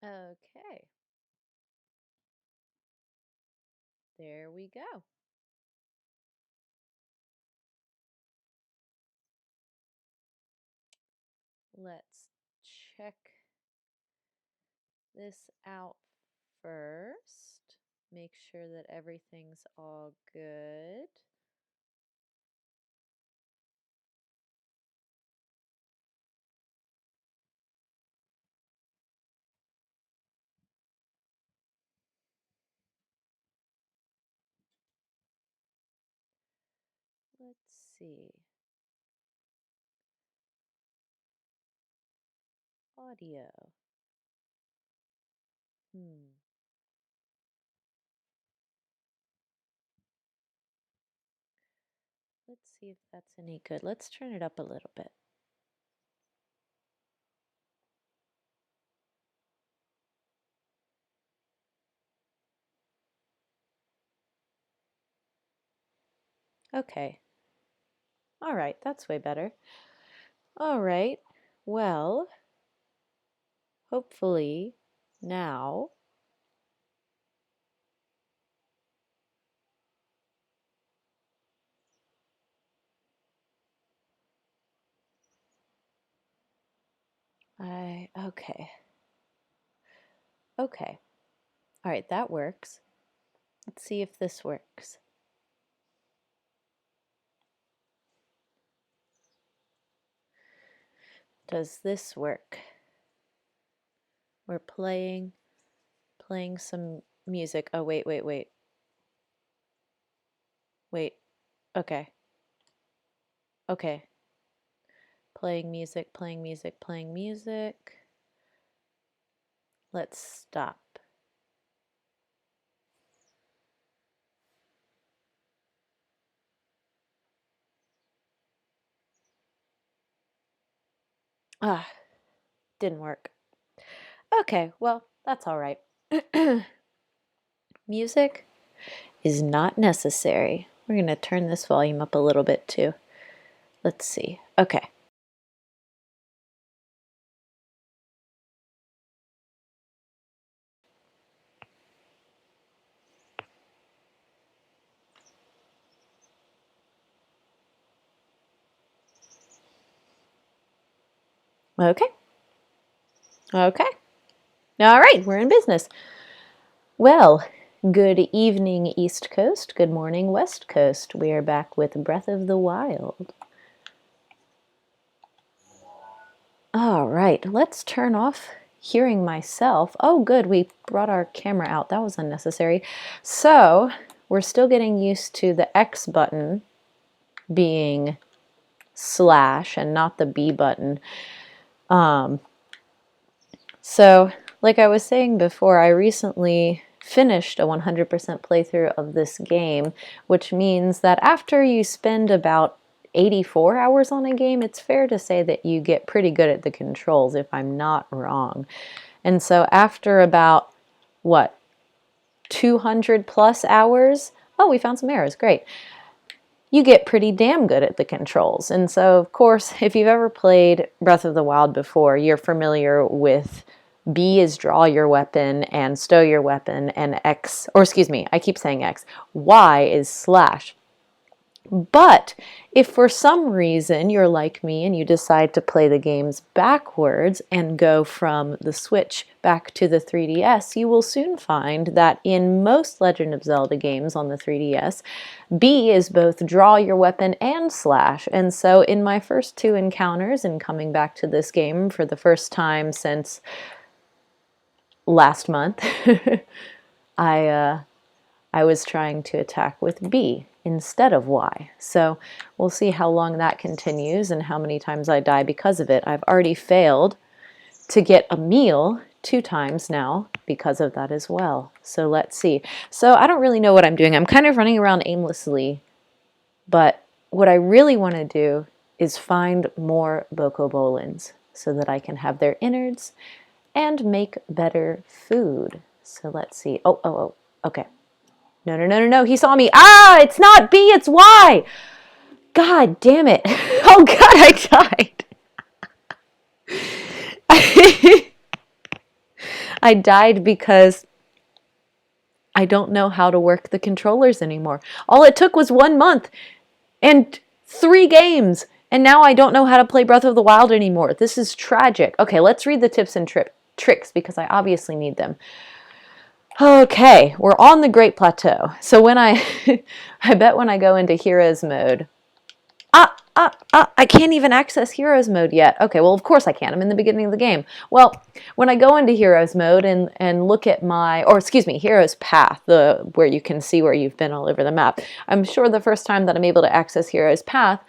Okay, there we go. Let's check this out first. Make sure that everything's all good. Let's see. Audio. Let's see if that's any good. Let's turn it up a little bit. Okay. All right, that's way better. All right, well, hopefully now okay. Okay. All right, that works. Let's see if this works. Does this work? We're playing some music. Oh, wait. Wait. Okay. Okay. Playing music. Let's stop. Ah, didn't work. Okay, well, that's all right. Music is not necessary. We're going to turn this volume up a little bit too. Let's see. Okay. Okay. Okay. All right, we're in business. Well, good evening, East Coast. Good morning, West Coast. We are back with Breath of the Wild. All right, let's turn off hearing myself. Oh, good, we brought our camera out. That was unnecessary. So, we're still getting used to the X button being slash and not the B button. So, like I was saying before, I recently finished a 100% playthrough of this game, which means that after you spend about 84 hours on a game, it's fair to say that you get pretty good at the controls, if I'm not wrong. And so after about, what, 200 plus hours? Oh, we found some arrows, great. You get pretty damn good at the controls. And so, of course, if you've ever played Breath of the Wild before, you're familiar with B is draw your weapon and stow your weapon, and X, or excuse me, I keep saying X, Y is slash. But if for some reason you're like me and you decide to play the games backwards and go from the Switch back to the 3DS, you will soon find that in most Legend of Zelda games on the 3DS, B is both draw your weapon and slash. And so in my first two encounters and coming back to this game for the first time since last month, I was trying to attack with B instead of Y. So we'll see how long that continues and how many times I die because of it. I've already failed to get a meal 2 times now because of that as well. So let's see. So I don't really know what I'm doing. I'm kind of running around aimlessly, but what I really want to do is find more bokobolins so that I can have their innards and make better food. So let's see. Oh, okay. No. He saw me. Ah, it's not B, it's Y. God damn it. Oh, God, I died. I died because I don't know how to work the controllers anymore. All it took was 1 month and 3 games, and now I don't know how to play Breath of the Wild anymore. This is tragic. Okay, let's read the tips and tricks because I obviously need them. Okay, we're on the Great Plateau. So when I bet when I go into Heroes mode, I can't even access Heroes mode yet. Okay, well, of course I can. I'm in the beginning of the game. Well, when I go into Heroes mode and look at Heroes Path, where you can see where you've been all over the map, I'm sure the first time that I'm able to access Heroes Path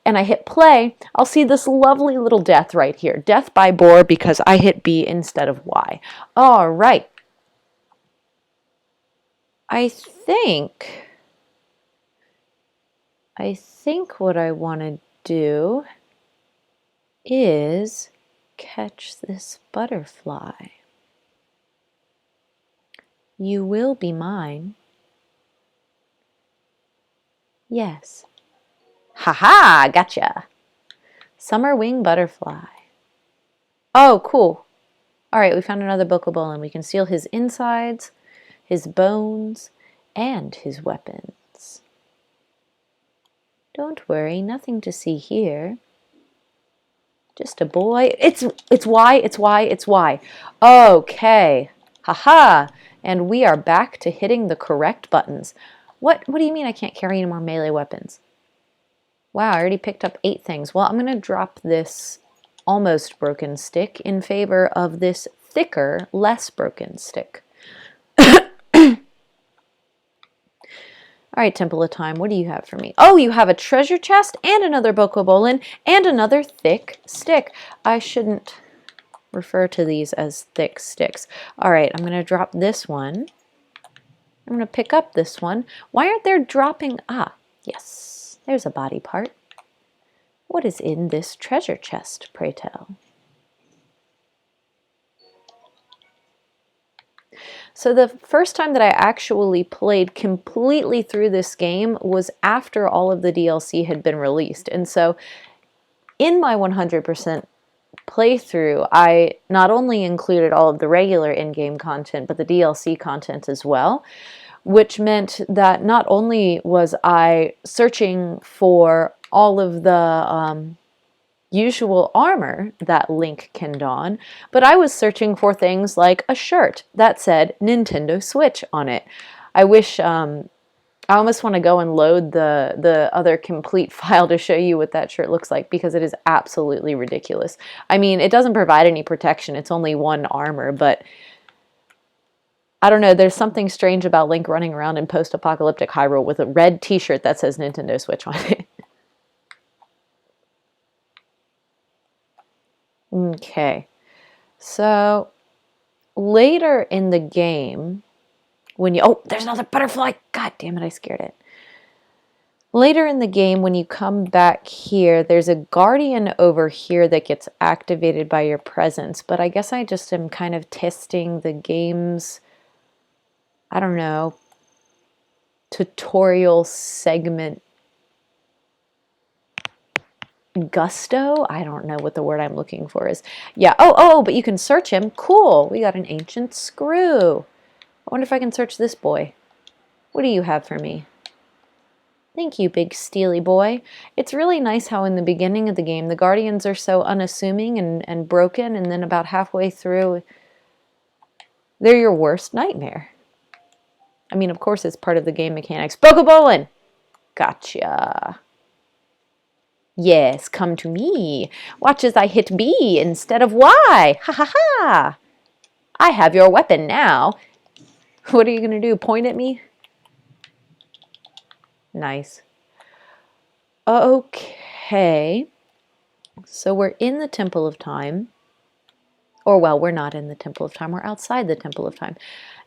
and I hit play, I'll see this lovely little death right here. Death by boar because I hit B instead of Y. All right. I think what I want to do is catch this butterfly. You will be mine. Yes. Haha, gotcha. Summer wing butterfly. Oh, cool. All right, we found another bokobolin. We can steal his insides, his bones, and his weapons. Don't worry, nothing to see here. Just a boy. It's Y. Okay. Haha. And we are back to hitting the correct buttons. What do you mean I can't carry any more melee weapons? Wow, I already picked up 8 things. Well, I'm going to drop this almost broken stick in favor of this thicker, less broken stick. All right, Temple of Time, what do you have for me? Oh, you have a treasure chest and another bokobolin and another thick stick. I shouldn't refer to these as thick sticks. All right, I'm going to drop this one. I'm going to pick up this one. Why aren't there dropping? Ah, yes, there's a body part. What is in this treasure chest, pray tell? So the first time that I actually played completely through this game was after all of the DLC had been released. And so in my 100% playthrough, I not only included all of the regular in-game content, but the DLC content as well, which meant that not only was I searching for all of the usual armor that Link can don, but I was searching for things like a shirt that said Nintendo Switch on it. I wish, I almost want to go and load the other complete file to show you what that shirt looks like because it is absolutely ridiculous. I mean, it doesn't provide any protection. It's only one armor, but I don't know. There's something strange about Link running around in post-apocalyptic Hyrule with a red t-shirt that says Nintendo Switch on it. Okay, so later in the game, when you, oh, there's another butterfly. God damn it, I scared it. Later in the game, when you come back here, there's a guardian over here that gets activated by your presence, but I guess I just am kind of testing the game's, I don't know, tutorial segment gusto? I don't know what the word I'm looking for is. Yeah, oh, but you can search him. Cool, we got an ancient screw. I wonder if I can search this boy. What do you have for me? Thank you, big steely boy. It's really nice how in the beginning of the game, the guardians are so unassuming and broken, and then about halfway through, they're your worst nightmare. I mean, of course, it's part of the game mechanics. bokobolin! Gotcha. Yes, come to me. Watch as I hit B instead of Y. Ha ha ha. I have your weapon now. What are you going to do? Point at me? Nice. Okay. So we're in the Temple of Time. Or, well, we're not in the Temple of Time. We're outside the Temple of Time.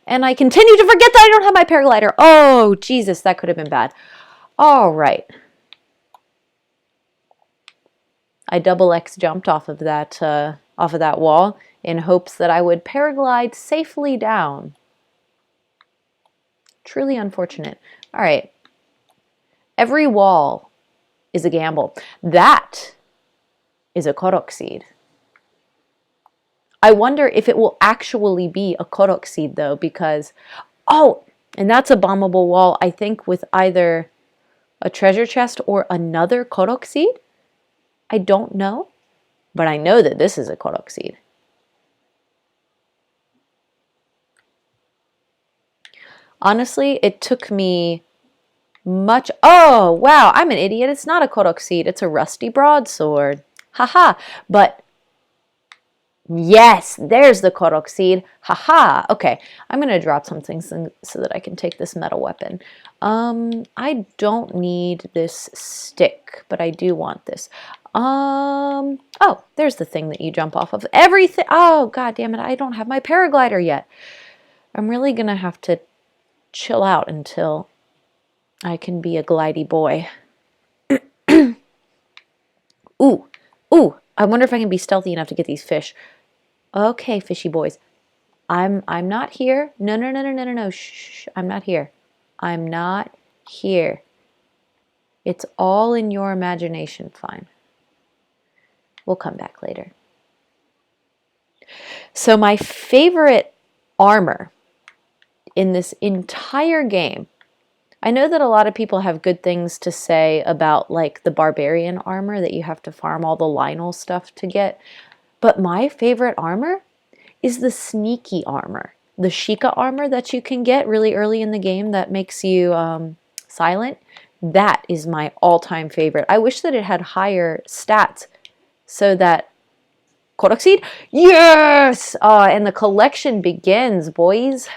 And I continue to forget that I don't have my paraglider. Oh, Jesus, that could have been bad. All right. I double X jumped off of that wall in hopes that I would paraglide safely down. Truly unfortunate. All right. Every wall is a gamble. That is a korok seed. I wonder if it will actually be a Korok seed though, because, oh, and that's a bombable wall, I think, with either a treasure chest or another Korok seed. I don't know, but I know that this is a Korok seed. Honestly, it took me much... Oh, wow, I'm an idiot. It's not a Korok seed. It's a rusty broadsword. Haha. But yes, there's the Korok seed. Haha. Okay, I'm going to drop something so that I can take this metal weapon. I don't need this stick, but I do want this. Oh, there's the thing that you jump off of. Everything. Oh, god damn it. I don't have my paraglider yet. I'm really going to have to chill out until I can be a glidey boy. Ooh, ooh, I wonder if I can be stealthy enough to get these fish. Okay, fishy boys. I'm not here. No, no, no, no, no, no, no. Shh, I'm not here. I'm not here. It's all in your imagination. Fine. We'll come back later. So my favorite armor in this entire game, I know that a lot of people have good things to say about like the barbarian armor that you have to farm all the Lionel stuff to get, but my favorite armor is the sneaky armor, the Sheikah armor that you can get really early in the game that makes you silent. That is my all-time favorite. I wish that it had higher stats so that... Korok seed? Yes! And the collection begins, boys.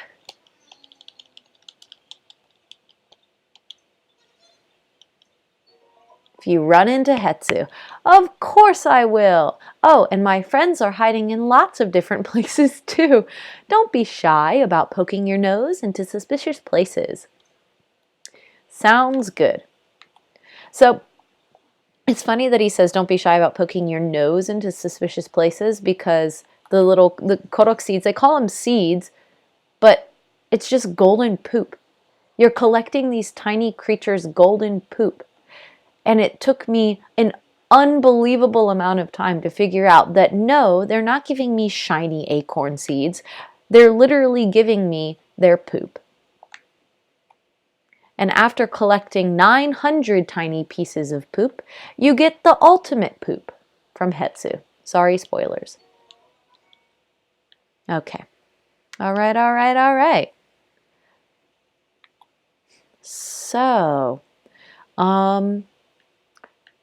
If you run into Hetsu. Of course I will. Oh, and my friends are hiding in lots of different places too. Don't be shy about poking your nose into suspicious places. Sounds good. So, it's funny that he says don't be shy about poking your nose into suspicious places, because the Korok seeds, they call them seeds, but it's just golden poop. You're collecting these tiny creatures' golden poop. And it took me an unbelievable amount of time to figure out that no, they're not giving me shiny acorn seeds. They're literally giving me their poop. And after collecting 900 tiny pieces of poop, you get the ultimate poop from Hetsu. Sorry, spoilers. Okay. All right, all right, all right. So,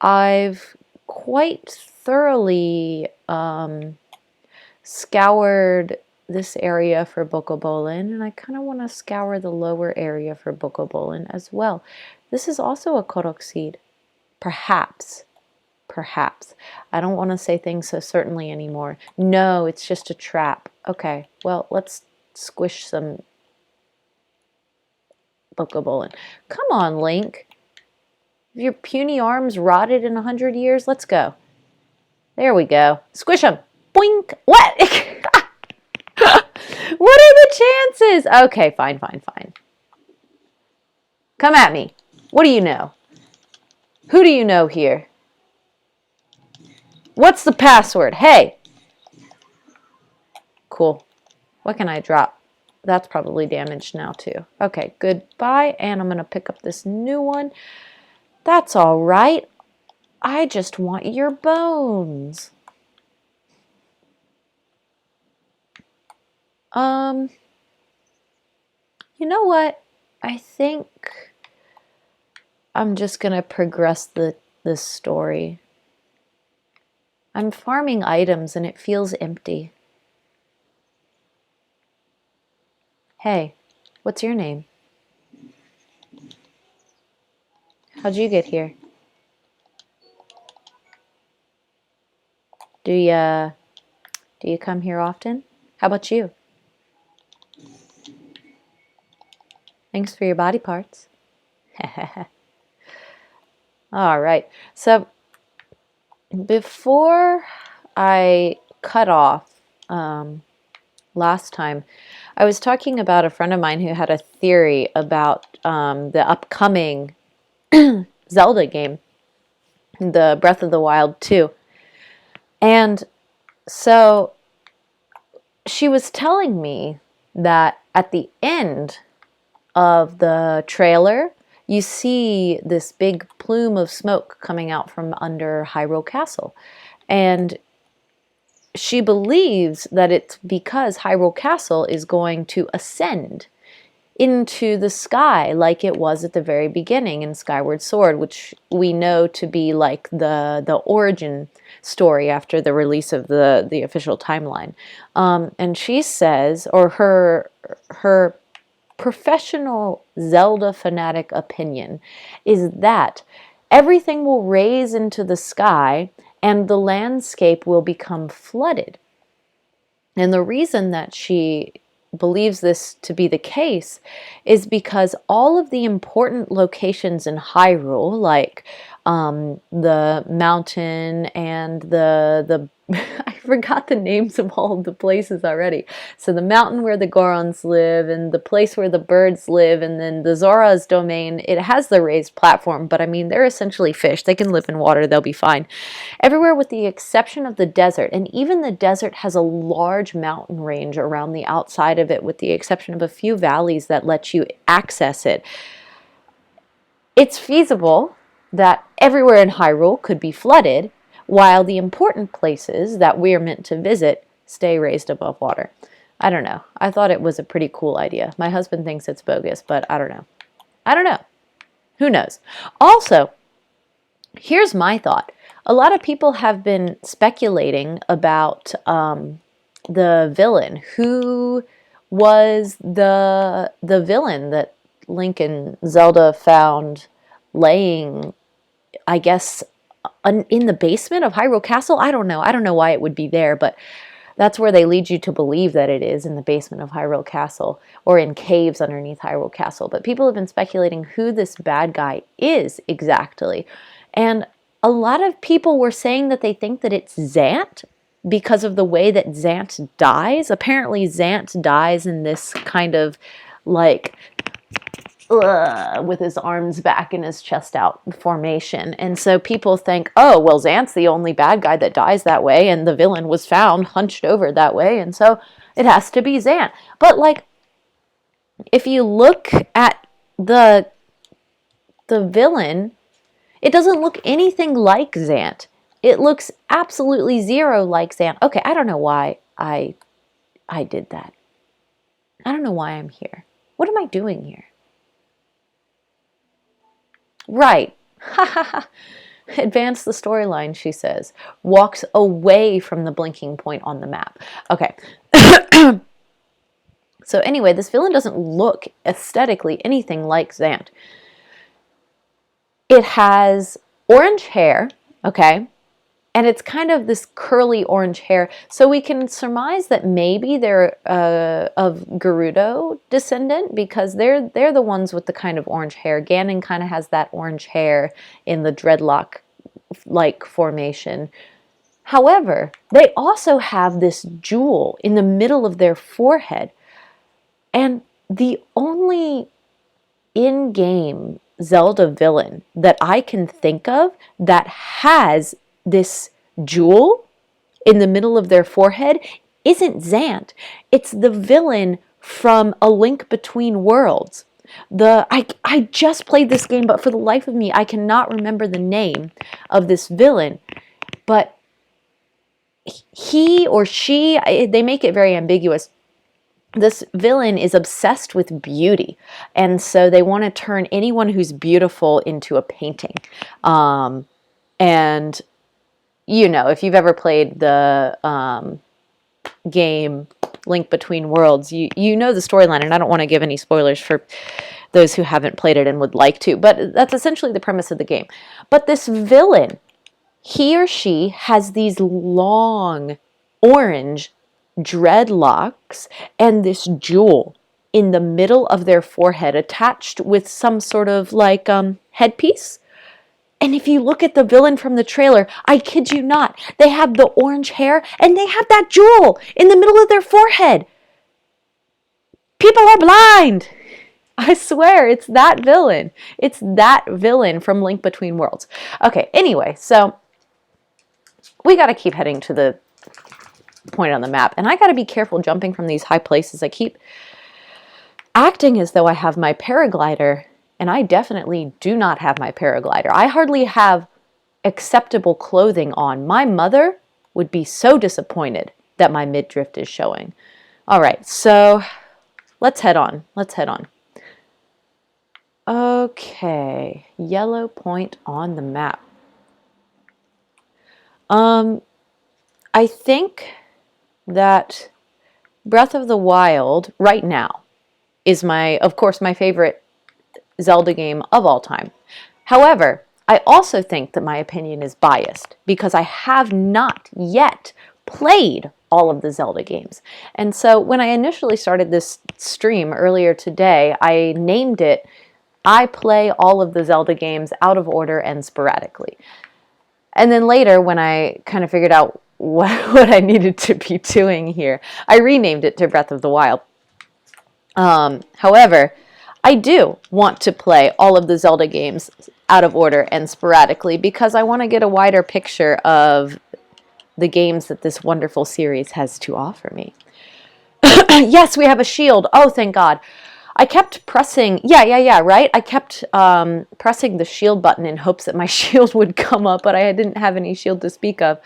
I've quite thoroughly scoured this area for Bokobolin, and I kind of want to scour the lower area for Bokobolin as well. This is also a Korok seed. Perhaps. Perhaps. I don't want to say things so certainly anymore. No, it's just a trap. Okay, well, let's squish some Bokobolin. Come on, Link. Have your puny arms rotted in 100 years? Let's go. There we go. Squish them. Boink. What? What are the chances? Okay, fine, fine, fine. Come at me. What do you know? Who do you know here? What's the password? Hey. Cool. What can I drop? That's probably damaged now too. Okay, goodbye. And I'm going to pick up this new one. That's all right. I just want your bones. You know what? I think I'm just gonna progress this story. I'm farming items and it feels empty. Hey, what's your name? How'd you get here? Do you come here often? How about you? Thanks for your body parts. All right. So before I cut off last time, I was talking about a friend of mine who had a theory about the upcoming Zelda game, the Breath of the Wild 2. And so she was telling me that at the end of the trailer, you see this big plume of smoke coming out from under Hyrule Castle. And she believes that it's because Hyrule Castle is going to ascend into the sky like it was at the very beginning in Skyward Sword, which we know to be like the origin story after the release of the official timeline. And she says, or her professional Zelda fanatic opinion is that everything will raise into the sky and the landscape will become flooded. And the reason that she believes this to be the case is because all of the important locations in Hyrule, like the mountain and the I forgot the names of all of the places already. So the mountain where the Gorons live and the place where the birds live, and then the Zora's domain, it has the raised platform, but I mean, they're essentially fish. They can live in water. They'll be fine. Everywhere with the exception of the desert, and even the desert has a large mountain range around the outside of it with the exception of a few valleys that let you access it. It's feasible that everywhere in Hyrule could be flooded, while the important places that we're meant to visit stay raised above water. I don't know. I thought it was a pretty cool idea. My husband thinks it's bogus, but I don't know. I don't know. Who knows? Also, here's my thought. A lot of people have been speculating about the villain. Who was the villain that Link and Zelda found laying, I guess, in the basement of Hyrule Castle? I don't know. I don't know why it would be there, but that's where they lead you to believe that it is, in the basement of Hyrule Castle or in caves underneath Hyrule Castle. But people have been speculating who this bad guy is exactly. And a lot of people were saying that they think that it's Zant because of the way that Zant dies. Apparently Zant dies in this kind of like with his arms back and his chest out formation. And so people think, oh, well, Zant's the only bad guy that dies that way, and the villain was found hunched over that way, and so it has to be Zant. But like, if you look at the villain, it doesn't look anything like Zant. It looks absolutely zero like Zant. Okay, I don't know why I did that. I don't know why I'm here. What am I doing here? Right. Advance the storyline, she says. Walks away from the blinking point on the map. Okay. So anyway, this villain doesn't look aesthetically anything like Zant. It has orange hair, okay? And it's kind of this curly orange hair. So we can surmise that maybe they're of Gerudo descendant, because they're the ones with the kind of orange hair. Ganon kind of has that orange hair in the dreadlock-like formation. However, they also have this jewel in the middle of their forehead. And the only in-game Zelda villain that I can think of that has this jewel in the middle of their forehead isn't Zant. It's the villain from A Link Between Worlds. I just played this game, but for the life of me, I cannot remember the name of this villain. But he or she, they make it very ambiguous. This villain is obsessed with beauty, and so they want to turn anyone who's beautiful into a painting. And you know, if you've ever played the game Link Between Worlds, you know the storyline, and I don't want to give any spoilers for those who haven't played it and would like to, but that's essentially the premise of the game. But this villain, he or she has these long orange dreadlocks and this jewel in the middle of their forehead attached with some sort of like headpiece. And if you look at the villain from the trailer, I kid you not, they have the orange hair and they have that jewel in the middle of their forehead. People are blind. I swear, it's that villain. It's that villain from Link Between Worlds. Okay, anyway, so we got to keep heading to the point on the map. And I got to be careful jumping from these high places. I keep acting as though I have my paraglider, and I definitely do not have my paraglider. I hardly have acceptable clothing on. My mother would be so disappointed that my midriff is showing. All right, so let's head on. Let's head on. Okay, yellow point on the map. I think that Breath of the Wild right now is of course, my favorite Zelda game of all time. However, I also think that my opinion is biased because I have not yet played all of the Zelda games. And so when I initially started this stream earlier today, I named it, I play all of the Zelda games out of order and sporadically. And then later, when I kind of figured out what I needed to be doing here, I renamed it to Breath of the Wild. However, I do want to play all of the Zelda games out of order and sporadically because I want to get a wider picture of the games that this wonderful series has to offer me. Yes, we have a shield. Oh, thank God. I kept pressing, right? I kept pressing the shield button in hopes that my shield would come up, but I didn't have any shield to speak of.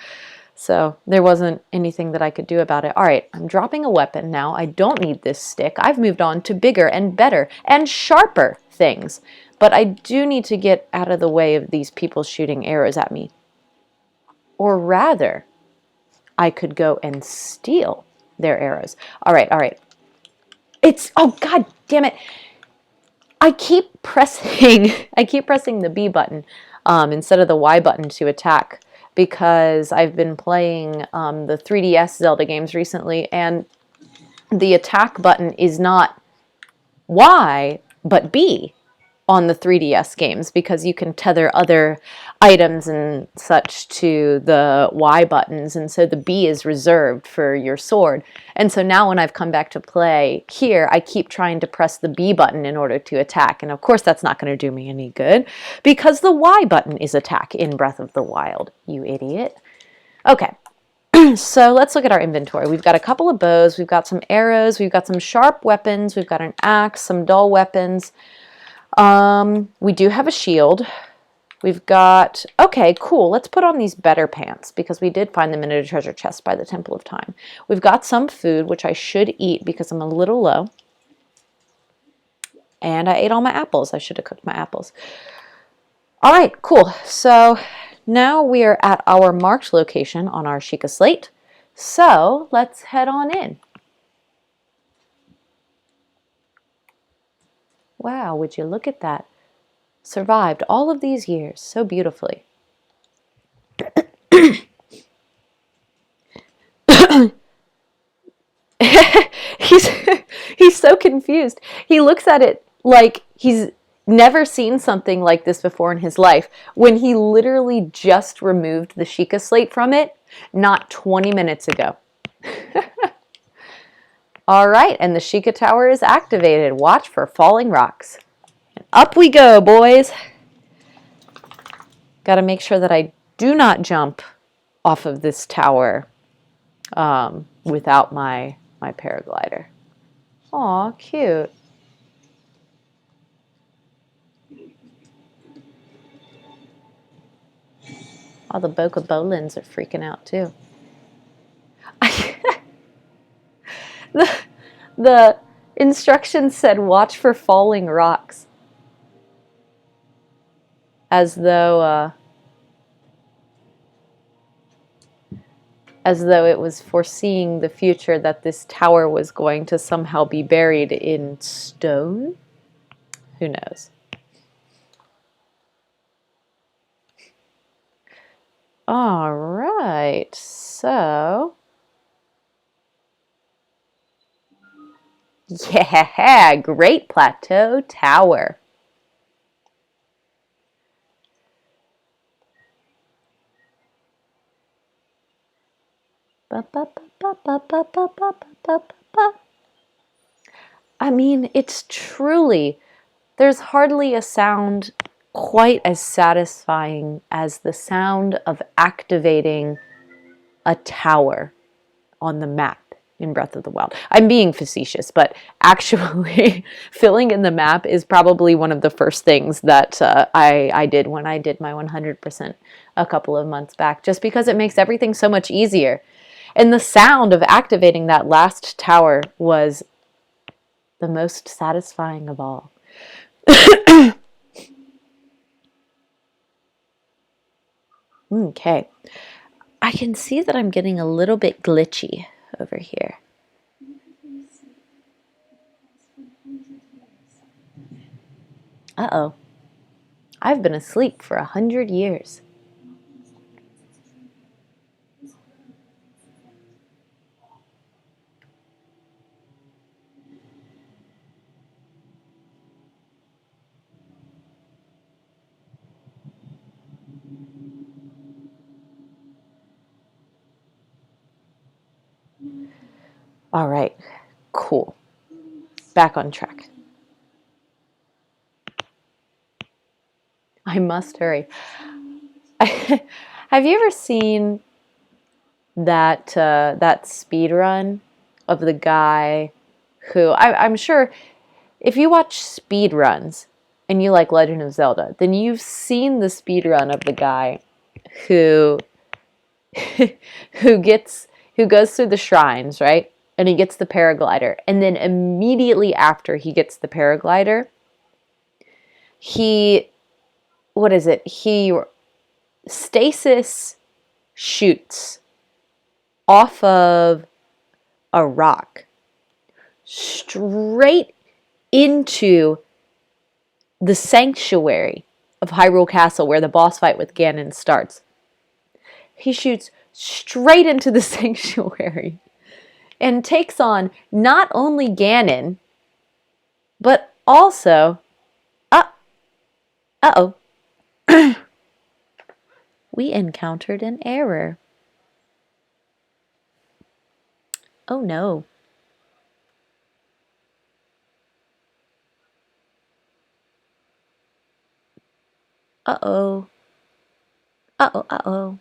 So there wasn't anything that I could do about it. All right, I'm dropping a weapon now. I don't need this stick. I've moved on to bigger and better and sharper things. But I do need to get out of the way of these people shooting arrows at me. Or rather, I could go and steal their arrows. All right, all right. Oh, God damn it. I keep pressing the B button instead of the Y button to attack because I've been playing the 3DS Zelda games recently, and the attack button is not Y, but B on the 3DS games because you can tether other items and such to the Y buttons, and so the B is reserved for your sword. And so now when I've come back to play here, I keep trying to press the B button in order to attack, and of course that's not going to do me any good because the Y button is attack in Breath of the Wild, you idiot. Okay. So let's look at our inventory. We've got a couple of bows, we've got some arrows, we've got some sharp weapons, we've got an axe, some dull weapons. We do have a shield. We've got, okay, cool. Let's put on these better pants because we did find them in a treasure chest by the Temple of Time. We've got some food, which I should eat because I'm a little low. And I ate all my apples. I should have cooked my apples. All right, cool. So now we are at our marked location on our Sheikah slate. So let's head on in. Wow, would you look at that? Survived all of these years so beautifully. he's so confused. He looks at it like he's never seen something like this before in his life when he literally just removed the Sheikah slate from it not 20 minutes ago. All right, and the Sheikah Tower is activated. Watch for falling rocks. And up we go, boys. Got to make sure that I do not jump off of this tower without my paraglider. Aw, cute. All the Bokobolins are freaking out too. The instructions said watch for falling rocks. As though it was foreseeing the future that this tower was going to somehow be buried in stone. Who knows? All right, so yeah, Great Plateau Tower. I mean, it's truly, there's hardly a sound quite as satisfying as the sound of activating a tower on the map in Breath of the Wild. I'm being facetious, but actually filling in the map is probably one of the first things that I did when I did my 100% a couple of months back, just because it makes everything so much easier. And the sound of activating that last tower was the most satisfying of all. Okay. I can see that I'm getting a little bit glitchy over here. Uh-oh. I've been asleep for 100 years. All right, cool. Back on track. I must hurry. Have you ever seen that speed run of the guy who I'm sure if you watch speed runs and you like Legend of Zelda, then you've seen the speed run of the guy who who goes through the shrines, right? And he gets the paraglider, and then immediately after he gets the paraglider, he what is it? He stasis shoots off of a rock straight into the sanctuary of Hyrule Castle where the boss fight with Ganon starts. He shoots straight into the sanctuary and takes on not only Ganon, but also, uh-oh, we encountered an error. Oh no. Uh-oh. Uh-oh, uh-oh.